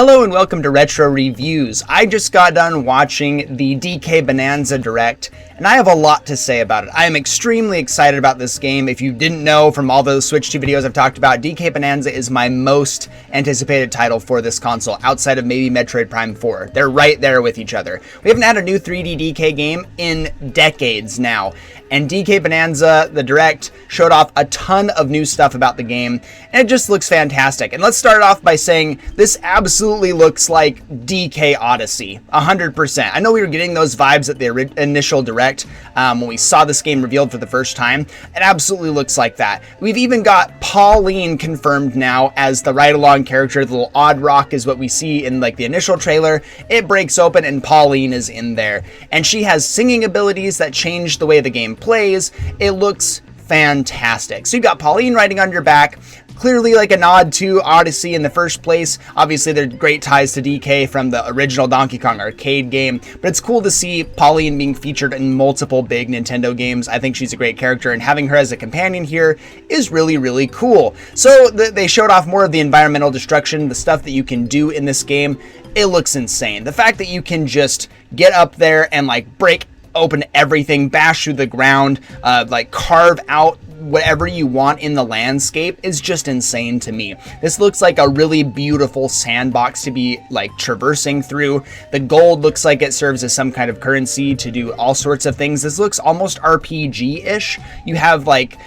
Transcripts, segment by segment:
Hello and welcome to Retro Reviews. I just got done watching the DK Bananza Direct, and I have a lot to say about it. I am extremely excited about this game. If you didn't know from all those Switch 2 videos I've talked about, DK Bananza is my most anticipated title for this console, outside of maybe Metroid Prime 4. They're right there with each other. We haven't had a new 3D DK game in decades now, and DK Bananza, the Direct, showed off a ton of new stuff about the game, and it just looks fantastic. And let's start off by saying this absolutely looks like DK Odyssey, 100%. I know we were getting those vibes at the initial Direct when we saw this game revealed for the first time. It absolutely looks like that. We've even got Pauline confirmed now as the ride-along character. The little odd rock is what we see in like the initial trailer. It breaks open and Pauline is in there. And she has singing abilities that change the way the game plays. It looks fantastic. So you've got Pauline riding on your back, clearly like a nod to Odyssey in the first place. Obviously, there are great ties to DK from the original Donkey Kong arcade game, but it's cool to see Pauline being featured in multiple big Nintendo games. I think she's a great character, and having her as a companion here is really, really cool. So they showed off more of the environmental destruction, the stuff that you can do in this game. It looks insane. The fact that you can just get up there and like break open everything, bash through the ground, like carve out whatever you want in the landscape is just insane to me. This looks like a really beautiful sandbox to be like traversing through. The gold looks like it serves as some kind of currency to do all sorts of things. This looks almost RPG-ish. You have like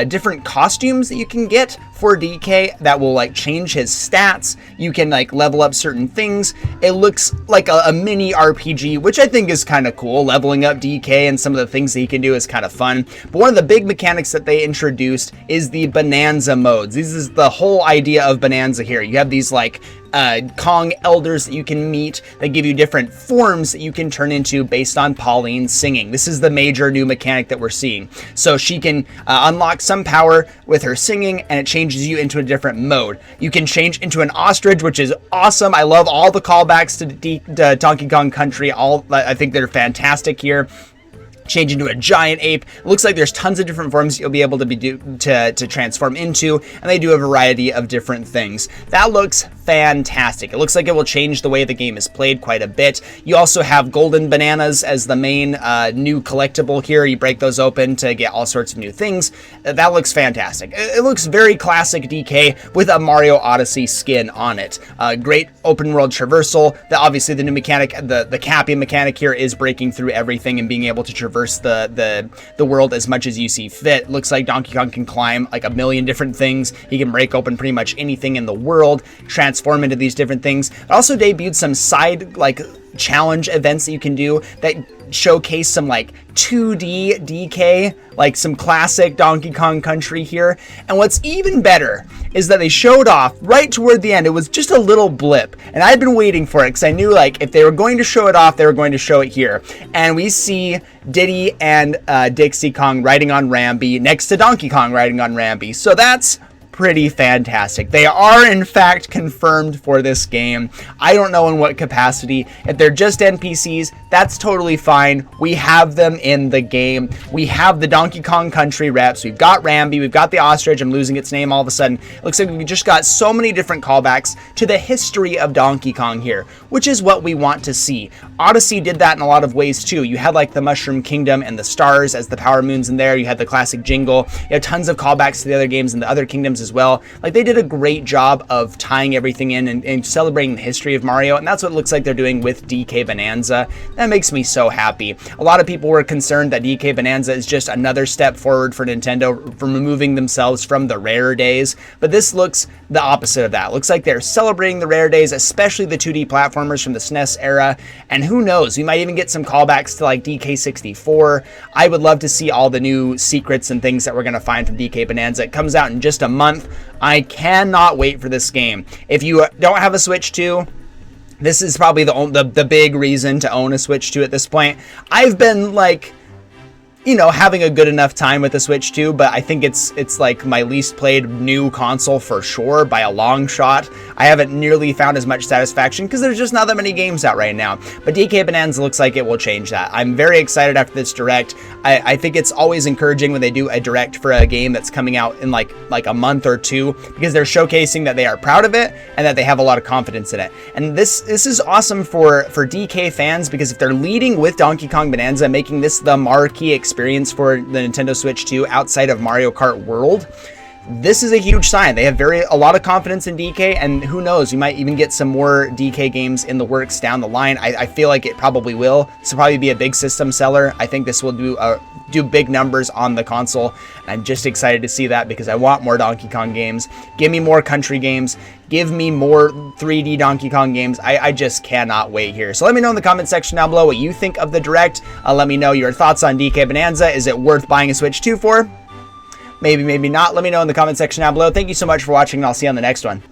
different costumes that you can get for DK that will like change his stats. You can like level up certain things. It looks like a mini RPG, which I think is kind of cool. Leveling up DK and some of the things that he can do is kind of fun. But one of the big mechanics that they introduced is the Bonanza modes. This is the whole idea of Bonanza here. You have these like Kong elders that you can meet that give you different forms that you can turn into based on Pauline singing. This is the major new mechanic that we're seeing. So she can unlock some power with her singing, and it changes you into a different mode. You can change into an ostrich, which is awesome. I love all the callbacks to Donkey Kong Country. I think they're fantastic here. Change into a giant ape. It looks like there's tons of different forms you'll be able to transform into, and they do a variety of different things. That looks fantastic. It looks like it will change the way the game is played quite a bit. You also have golden bananas as the main new collectible here. You break those open to get all sorts of new things. That looks fantastic. It looks very classic DK with a Mario Odyssey skin on it. Great open world traversal. Obviously the new mechanic, the capping mechanic here, is breaking through everything and being able to traverse the world as much as you see fit. Looks like Donkey Kong can climb like a million different things. He can break open pretty much anything in the world, transform into these different things. It also debuted some side like challenge events that you can do that showcase some like 2D DK, like some classic Donkey Kong Country here. And what's even better is that they showed off right toward the end. It was just a little blip, and I'd been waiting for it because I knew like if they were going to show it off, they were going to show it here. And we see Diddy and Dixie Kong riding on Rambi next to Donkey Kong riding on Rambi. So that's pretty fantastic. They are in fact confirmed for this game. I don't know in what capacity. If they're just NPCs, that's totally fine. We have them in the game. We have the Donkey Kong Country reps. We've got Rambi. We've got the ostrich. I'm losing its name all of a sudden. It looks like we just got so many different callbacks to the history of Donkey Kong here, which is what we want to see. Odyssey did that in a lot of ways too. You had like the Mushroom Kingdom and the stars as the power moons in there. You had the classic jingle. You had tons of callbacks to the other games and the other kingdoms as well. Like they did a great job of tying everything in and celebrating the history of Mario, and that's what it looks like they're doing with DK Bananza. That makes me so happy. A lot of people were concerned that DK Bananza is just another step forward for Nintendo from removing themselves from the rare days, but this looks the opposite of that. It looks like they're celebrating the rare days, especially the 2D platformers from the SNES era, and who knows, we might even get some callbacks to like DK64. I would love to see all the new secrets and things that we're going to find from DK Bananza. It comes out in just a month. I cannot wait for this game. If you don't have a Switch 2, this is probably the big reason to own a Switch 2 at this point. I've been like you know, having a good enough time with the Switch 2, but I think it's like my least played new console for sure by a long shot. I haven't nearly found as much satisfaction because there's just not that many games out right now. But DK Bananza looks like it will change that. I'm very excited after this direct. I think it's always encouraging when they do a direct for a game that's coming out in like a month or two, because they're showcasing that they are proud of it and that they have a lot of confidence in it. And this is awesome for DK fans, because if they're leading with Donkey Kong Bonanza, making this the marquee experience for the Nintendo Switch 2 outside of Mario Kart World, this is a huge sign. They have a lot of confidence in DK, and who knows, we might even get some more DK games in the works down the line. I feel like it probably will. This will probably be a big system seller. I think this will do big numbers on the console, and I'm just excited to see that because I want more Donkey Kong games. Give me more country games. Give me more 3D Donkey Kong games. I just cannot wait here. So let me know in the comment section down below what you think of the direct. Let me know your thoughts on DK Bananza. Is it worth buying a Switch 2 for? Maybe, maybe not. Let me know in the comment section down below. Thank you so much for watching, and I'll see you on the next one.